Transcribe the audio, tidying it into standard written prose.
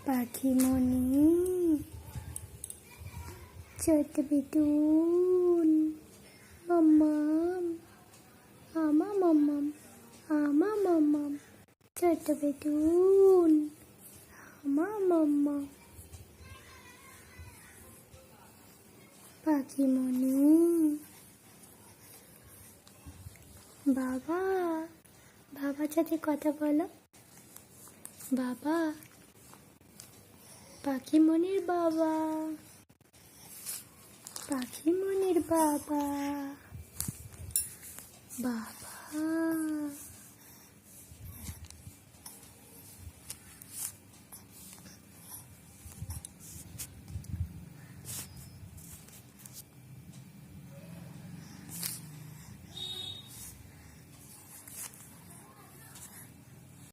পাখিমণি ছোট বিটুল মাম্মাম মাম্মাম ছোট বিটুল মাম্মা পাখিমণি বাবা বাবার সাথে কথা বলো বাবা পাখিমণির বাবা পাখিমণির বাবা বাবা